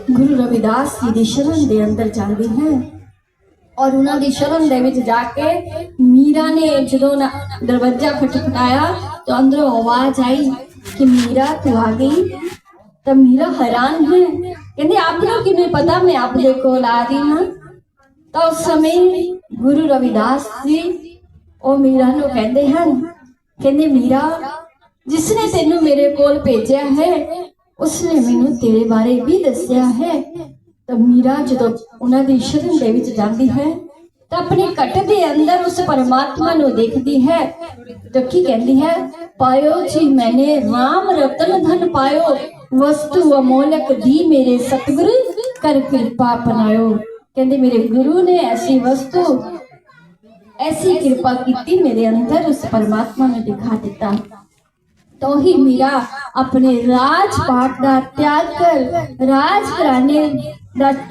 गुरु रविदास जी की शरण के अंदर जाती है और उन्होंने शरण दे विच जाके मीरा ने जो दरवाजा खटखटाया तो अंदरों आवाज आई कि मीरा तू आ गई। तो मीरा हैरान है, कहते आपको किवें पता मैं आपके कोल आ रही हाँ। तो उस समय गुरु रविदास जी वो मीरा नूं कहते हैं, कहते मीरा जिसने तेनू मेरे कोल भेजा है उसने मैनू तेरे बारे भी दसिया है। तो मीरा जो उन्होंने शरण दे विच जाती है तो अपने कट के अंदर उस परमात्मा नू देखती है तो की कहती है, पायो जी मैंने राम रतन धन पायो, वस्तु अमोलक दी मेरे सतगुरु कर कृपा अपनायो। कहते मेरे गुरु ने ऐसी वस्तु ऐसी कृपा की मेरे अंदर उस परमात्मा ने दिखा दिता। तो ही मीरा अपने राजपाट का त्याग कर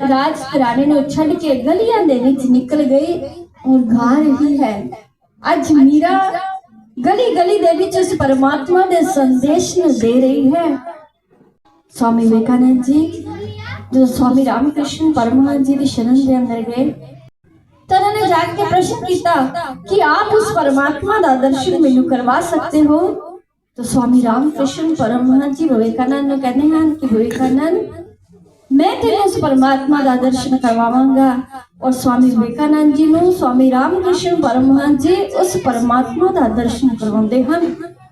राजघराने नूं छड़ के गलियां दे विच निकल गई और गा रही है। आज मीरा गली गली दे विच उस परमात्मा दे संदेश नूं दे रही है। स्वामी विवेकानंद जी जो स्वामी रामकृष्ण परमहंस जी की शरण के अंदर गए तो उन्होंने जाके प्रश्न किया कि आप उस परमात्मा का दर्शन मैनू करवा सकते हो। तो स्वामी रामकृष्ण परमहंस जी विवेकानंद ने कहते हैं कि विवेकानंद मैं तेरे उस परमात्मा का दर्शन करवावांगा। और स्वामी विवेकानंद जी ने स्वामी रामकृष्ण परमहंस जी उस परमात्मा का दर्शन करवाते हैं।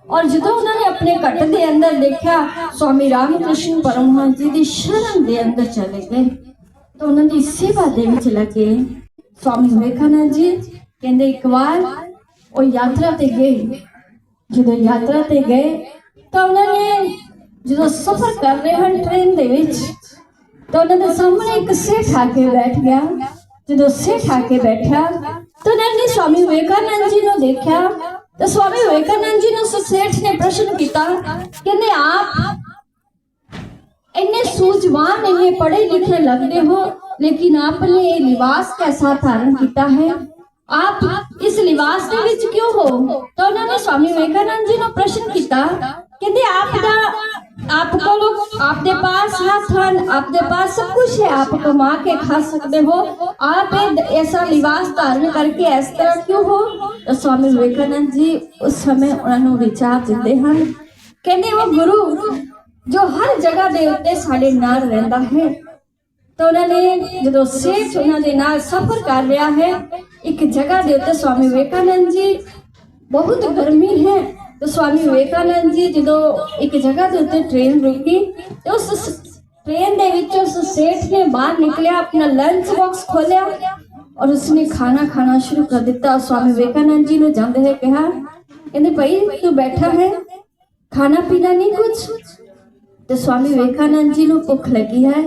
और जो उन्होंने अपने कट के अंदर देखा स्वामी रामकृष्ण परमहंस जी की शरण के अंदर चले गए तो उन्होंने सेवा दे विच लगे। स्वामी विवेकानंद जी कहते एक बार वो यात्रा ते गए, जो यात्रा ते गए तो उन्होंने जो सफर कर रहे हैं ट्रेन दे विच तो उन्होंने सामने एक सेठ आके बैठ गया। जो सेठ आके बैठा तो उन्होंने स्वामी विवेकानंद जी ने देखा तो स्वामी विवेकानंद जी ने उस सेठ ने प्रश्न किया, कहते आप इन्ने सूझवान इन्ने पढ़े लिखे लगते हो लेकिन आपने ये लिबास कैसा धारण किया है, आप इस लिबास के विच क्यों हो। तो उन्होंने स्वामी विवेकानंद जी ने प्रश्न किया, कहते आपके पास हाथ हन, आपके पास सब कुछ है, आप कमा के खा सकते हो, आप ऐसा लिबास धारण करके इस तरह क्यों हो। तो स्वामी विवेकानंद जी उस समय उन्होंने विचार देते हैं, कहते वो गुरु जो हर जगह दे उत्ते साडे नाल रहिंदा है। तो उन्होंने जो सेठ उन्होंने नाल सफर कर रहा है एक जगह दे उत्ते स्वामी विवेकानंद जी बहुत गर्मी है तो स्वामी विवेकानंद जी जो एक जगह के उत्ते ट्रेन रुकी तो उस ट्रेन दे विच उस सेठ ने बाहर निकलिया अपना लंच बॉक्स खोलिया और उसने खाना खाना शुरू कर दिता। स्वामी विवेकानंद जी ने जाते हुए कहा, कहते भाई तू बैठा है खाना पीना नहीं कुछ। तो स्वामी विवेकानंद जी को भुख लगी है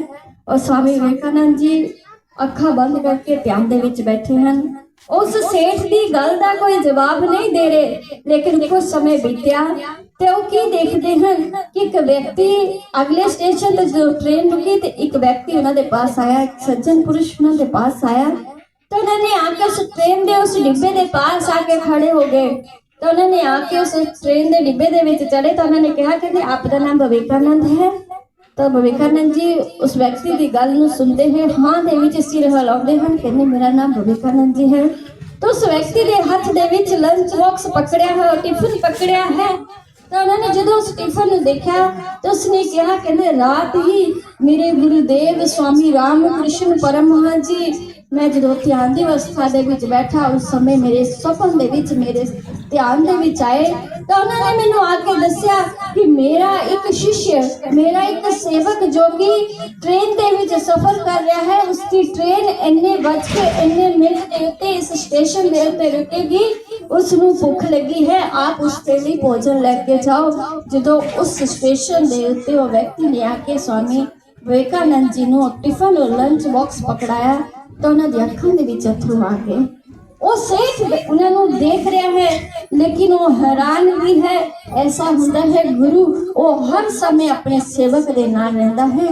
और स्वामी विवेकानंद जी अखा बंद करके ध्यान दे विच बैठे हैं। उस सेठ की गल का कोई जवाब नहीं दे रहे लेकिन कुछ समय बीत्या तो वो की देखते हैं कि एक व्यक्ति अगले स्टेशन पर जो ट्रेन रुकी तो एक व्यक्ति उन्होंने पास आया, एक सज्जन पुरुष उन्होंने पास आया तो उन्होंने आके उस ट्रेन के उस डिब्बे के पास आके खड़े हो गए। तो उन्होंने आके उस ट्रेन के डिब्बे के विच चढ़े तो उन्होंने कहा कि आपका नाम विवेकानंद है। तो विवेकानंद जी उस व्यक्ति की गल नूं सुनते हैं हाँ दे विच सिर हिलाउंदे हैं, कहते मेरा नाम विवेकानंद जी है। तो उस व्यक्ति के हाथ दे विच लंच बॉक्स पकड़िया है, टिफिन पकड़िया है। तो उन्होंने जो उस टिफिन नूं देखा तो उसने कहा कहते रात ही मेरे गुरुदेव स्वामी रामकृष्ण परमहंस जी मैं जो ध्यान की अवस्था के विच बैठा उस समय मेरे सपन दे विच मेरे ध्यान दे विच आए तो उन्होंने मैनू आके दसिया कि मेरा एक शिष्य मेरा एक सेवक जो कि ट्रेन के विच सफर कर रहा है उसकी ट्रेन इन्ने बज के इन्ने मिनट के उत्ते इस स्टेशन के उत्ते रुकेगी, उसनू भुख लगी है आप उसके लिए भोजन लेके जाओ। जो उस स्टेशन के उत्ते वो व्यक्ति ने आके स्वामी विवेकानंद जी ने टिफिन और लंच बॉक्स पकड़ाया तो उन्होंने अखां दे विच अथरू आ गए। वो सेठ उन्होंने देख रहा है लेकिन वो हैरान भी है। ऐसा होता है गुरु वो हर समय अपने सेवक के नाल रहता है।